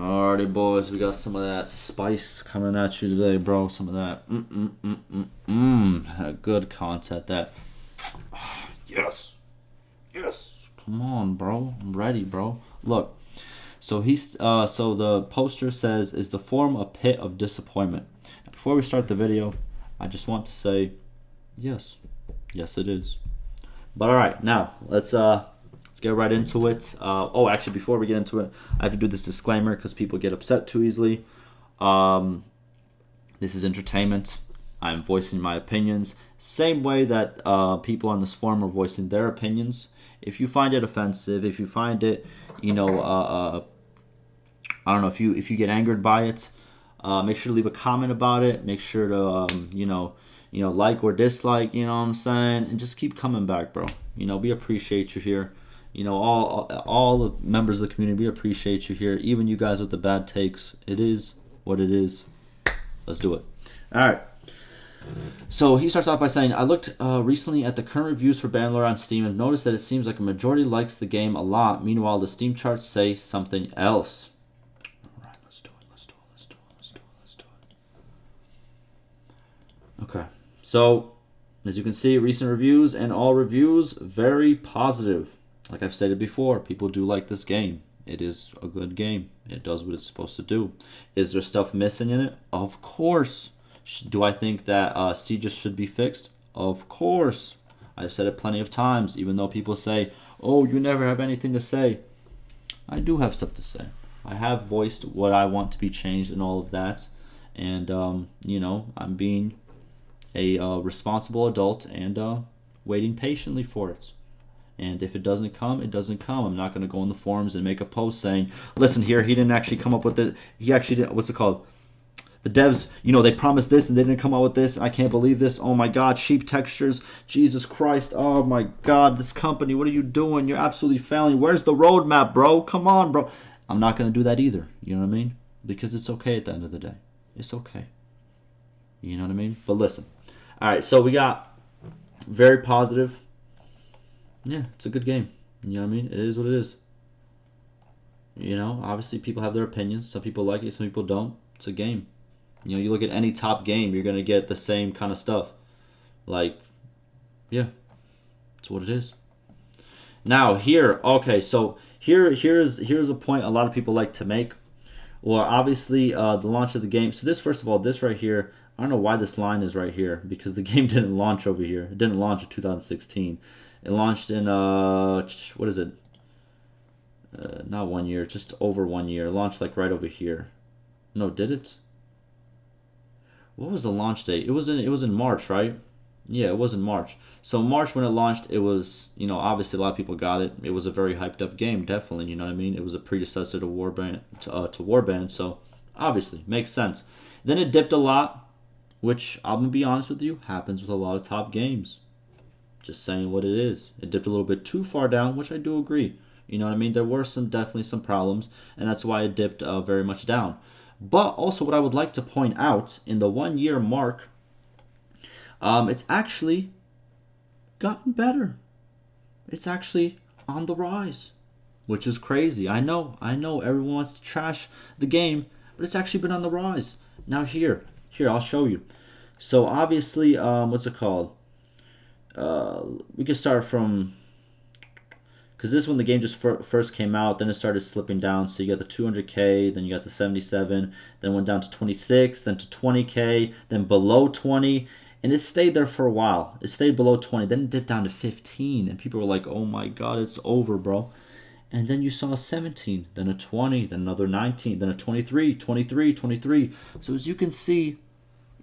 Alrighty, boys, we got some of that spice coming at you today, bro. Some of that good content. That yes, yes. Come on, bro. I'm ready, bro. Look, so so the poster says, "Is the form a pit of disappointment?" Before we start the video, I just want to say, yes, yes, it is. But all right, now let's get right into it. Actually, before we get into it, I have to do this disclaimer because people get upset too easily. This is entertainment. I'm voicing my opinions. Same way that people on this forum are voicing their opinions. If you find it offensive, if you find it, I don't know, if you get angered by it, make sure to leave a comment about it. Make sure to, like or dislike, you know what I'm saying? And just keep coming back, bro. We appreciate you here. All the members of the community, we appreciate you here. Even you guys with the bad takes. It is what it is. Let's do it. All right. So he starts off by saying, I looked recently at the current reviews for Bannerlord on Steam and noticed that it seems like a majority likes the game a lot. Meanwhile, the Steam charts say something else. All right, let's do it. Okay. So, as you can see, recent reviews and all reviews, very positive. Like I've stated before, people do like this game. It is a good game. It does what it's supposed to do. Is there stuff missing in it? Of course. Do I think that sieges should be fixed? Of course. I've said it plenty of times, even though people say, oh, you never have anything to say. I do have stuff to say. I have voiced what I want to be changed and all of that. And, I'm being a responsible adult and waiting patiently for it. And if it doesn't come, it doesn't come. I'm not going to go in the forums and make a post saying, listen here, he didn't actually come up with it. He actually didn't, what's it called? The devs, they promised this and they didn't come out with this. I can't believe this. Oh my God, sheep textures. Jesus Christ. Oh my God, this company, what are you doing? You're absolutely failing. Where's the roadmap, bro? Come on, bro. I'm not going to do that either. You know what I mean? Because it's okay at the end of the day. It's okay. You know what I mean? But listen. All right, so we got very positive. Yeah, it's a good game. You know what I mean? It is what it is. Obviously people have their opinions. Some people like it, some people don't. It's a game. You look at any top game, you're going to get the same kind of stuff. Like, yeah, it's what it is. Now, here's a point a lot of people like to make. Well, obviously, the launch of the game. So first of all, this right here, I don't know why this line is right here, because the game didn't launch over here. It didn't launch in 2016. It launched in, what is it? Not 1 year, just over 1 year. It launched like right over here. No, did it? What was the launch date? It was in March, right? Yeah, it was in March. So March when it launched, it was, obviously a lot of people got it. It was a very hyped up game, definitely, you know what I mean? It was a predecessor to Warband, so obviously, makes sense. Then it dipped a lot, which I'm going to be honest with you, happens with a lot of top games. Just saying what it is. It dipped a little bit too far down, which I do agree. You know what I mean? There were definitely some problems, and that's why it dipped very much down. But also what I would like to point out, in the 1 year mark, it's actually gotten better. It's actually on the rise, which is crazy. I know everyone wants to trash the game, but it's actually been on the rise. Now here, I'll show you. So obviously, what's it called? We can start from, because this when the game just first came out, then it started slipping down. So you got the 200K, then you got the 77, then went down to 26, then to 20K, then below 20, and it stayed there for a while. It stayed below 20, then it dipped down to 15, and people were like, oh my God, it's over, bro. And then you saw a 17, then a 20, then another 19, then a 23, 23, 23. So as you can see,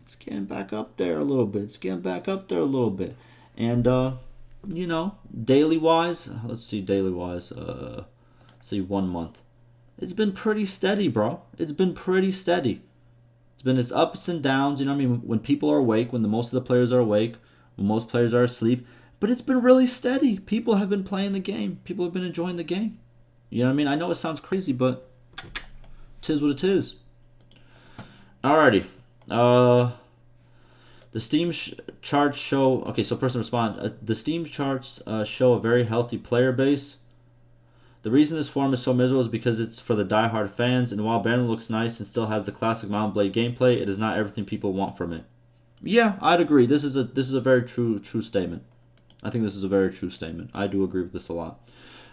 it's getting back up there a little bit. And, daily wise, let's see, 1 month. It's been pretty steady, bro. It's been pretty steady. It's been its ups and downs, you know what I mean? When people are awake, when most of the players are awake, when most players are asleep. But it's been really steady. People have been playing the game. People have been enjoying the game. You know what I mean? I know it sounds crazy, but 'tis what it is. Alrighty. The Steam charts show... Okay, so person responds. The Steam charts show a very healthy player base. The reason this forum is so miserable is because it's for the die-hard fans, and while Bannerlord looks nice and still has the classic Mount Blade gameplay, it is not everything people want from it. Yeah, I'd agree. This is a very true statement. I think this is a very true statement. I do agree with this a lot.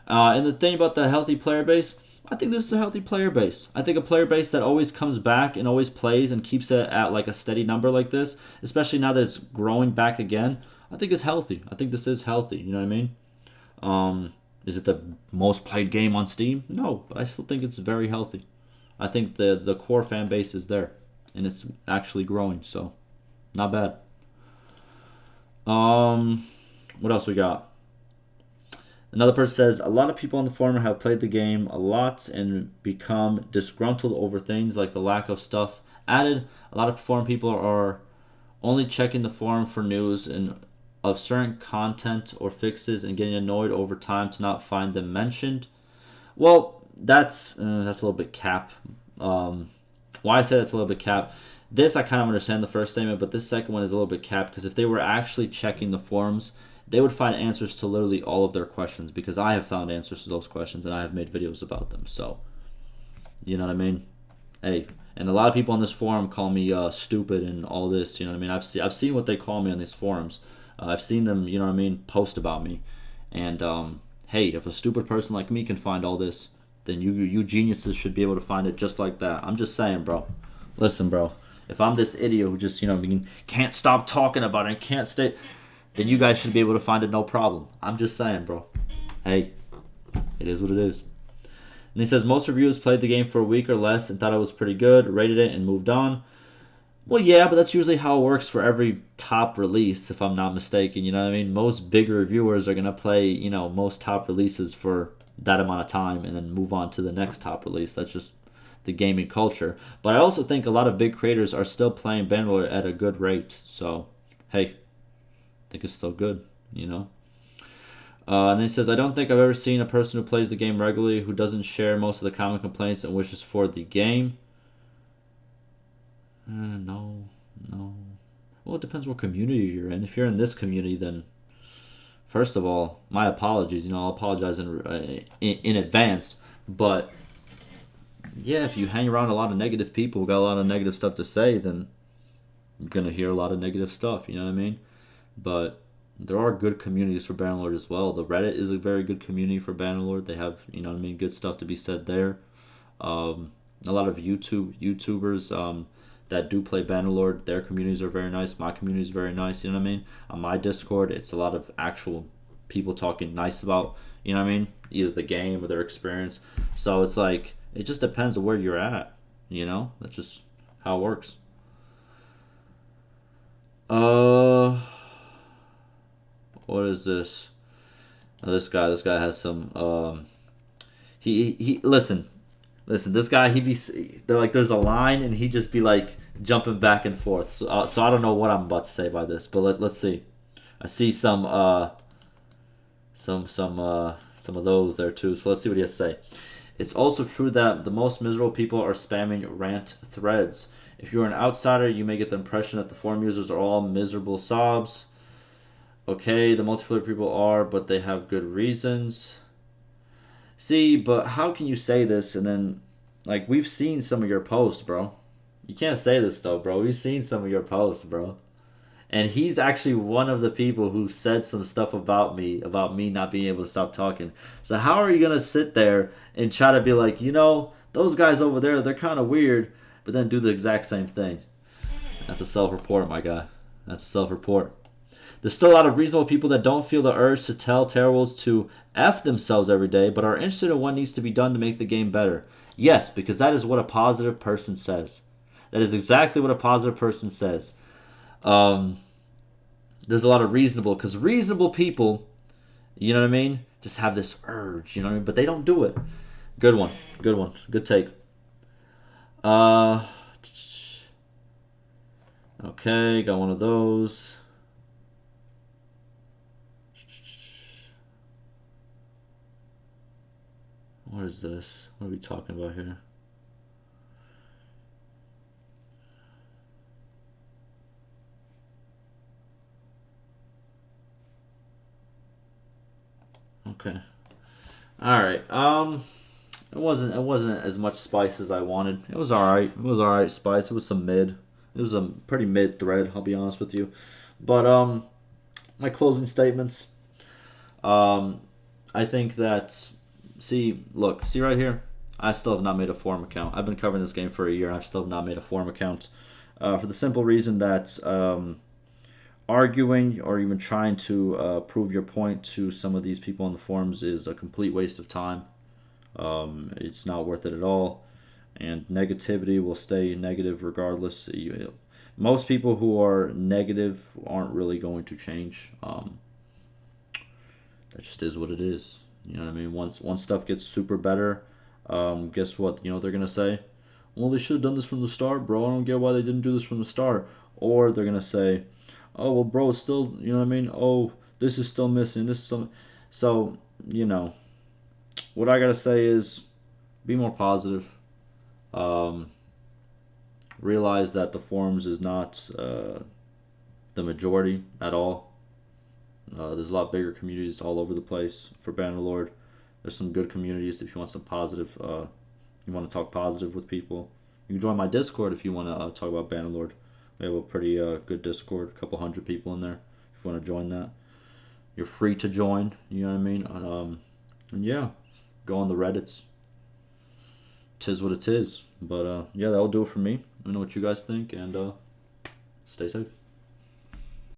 And the thing about the healthy player base, I think this is a healthy player base. I think a player base that always comes back and always plays and keeps it at like a steady number like this, especially now that it's growing back again, I think is healthy. I think this is healthy. You know what I mean? Is it the most played game on Steam? No, but I still think it's very healthy. I think the core fan base is there, and it's actually growing. So, not bad. What else we got? Another person says, a lot of people on the forum have played the game a lot and become disgruntled over things like the lack of stuff added. A lot of forum people are only checking the forum for news and of certain content or fixes and getting annoyed over time to not find them mentioned. Well, that's a little bit cap. Why I say that's a little bit cap. This I kind of understand the first statement, but this second one is a little bit capped because if they were actually checking the forums, they would find answers to literally all of their questions because I have found answers to those questions and I have made videos about them. So, you know what I mean? Hey, and a lot of people on this forum call me stupid and all this. You know what I mean? I've seen what they call me on these forums. I've seen them, you know what I mean, post about me. And hey, if a stupid person like me can find all this, then you geniuses should be able to find it just like that. I'm just saying, bro. Listen, bro. If I'm this idiot who just, you know, can't stop talking about it and can't stay, then you guys should be able to find it no problem. I'm just saying, bro. Hey, it is what it is. And he says, most reviewers played the game for a week or less and thought it was pretty good, rated it, and moved on. Well, yeah, but that's usually how it works for every top release, if I'm not mistaken. You know what I mean? Most big reviewers are going to play, you know, most top releases for that amount of time and then move on to the next top release. That's just the gaming culture. But I also think a lot of big creators are still playing Bannerlord at a good rate. So, hey, I think it's still good, you know? And then he says, I don't think I've ever seen a person who plays the game regularly who doesn't share most of the common complaints and wishes for the game. No. Well, it depends what community you're in. If you're in this community, then first of all, my apologies. You know, I'll apologize in advance. But yeah, if you hang around a lot of negative people who got a lot of negative stuff to say, then you're gonna hear a lot of negative stuff. You know what I mean? But there are good communities for Bannerlord as well. The Reddit is a very good community for Bannerlord. They have, you know what I mean, good stuff to be said there. A lot of YouTubers that do play Bannerlord, their communities are very nice. My community is very nice. You know what I mean? On my Discord, it's a lot of actual people talking nice about, you know what I mean, either the game or their experience. So it's like, it just depends on where you're at. You know, that's just how it works. What is this? Oh, this guy has some. He listen. This guy, they're like, there's a line, and he just be like jumping back and forth. So I don't know what I'm about to say by this, but let's see. I see some of those there too. So let's see what he has to say. It's also true that the most miserable people are spamming rant threads. If you're an outsider, you may get the impression that the forum users are all miserable sobs. Okay, the multiplayer people are, but they have good reasons. See, but how can you say this and then, like, we've seen some of your posts, bro. You can't say this, though, bro. We've seen some of your posts, bro. And he's actually one of the people who said some stuff about me not being able to stop talking. So how are you going to sit there and try to be like, you know, those guys over there, they're kind of weird, but then do the exact same thing? That's a self-report, my guy. That's a self-report. There's still a lot of reasonable people that don't feel the urge to tell Terribles to F themselves every day, but are interested in what needs to be done to make the game better. Yes, because that is what a positive person says. That is exactly what a positive person says. There's a lot of because reasonable people, you know what I mean, just have this urge, you know what I mean, but they don't do it. Good one. Good take. Okay, got one of those. What is this? What are we talking about here? Okay. All right. It wasn't as much spice as I wanted. It was all right. It was all right spice. It was some mid. It was a pretty mid thread. I'll be honest with you. But my closing statements. Um, I think that see right here. I still have not made a forum account. I've been covering this game for a year, and I've still have not made a forum account. For the simple reason that arguing or even trying to prove your point to some of these people on the forums is a complete waste of time. It's not worth it at all, and negativity will stay negative regardless. Most people who are negative aren't really going to change. That just is what it is. You know what I mean? Once stuff gets super better, guess what? You know what they're gonna say? Well, they should have done this from the start, bro. I don't get why they didn't do this from the start. Or they're gonna say, oh well, bro, it's still, you know what I mean? Oh, this is still missing. This is still. So you know what I gotta say is, be more positive. Um, Realize that the forums is not the majority at all. There's a lot bigger communities all over the place for Bannerlord. There's some good communities if you want some positive. You want to talk positive with people. You can join my Discord if you want to talk about Bannerlord. We have a pretty good Discord, a couple hundred people in there. If you want to join that, you're free to join. You know what I mean? And yeah, go on the Reddits. Tis what it is. But yeah, that'll do it for me. Let me know what you guys think, and stay safe.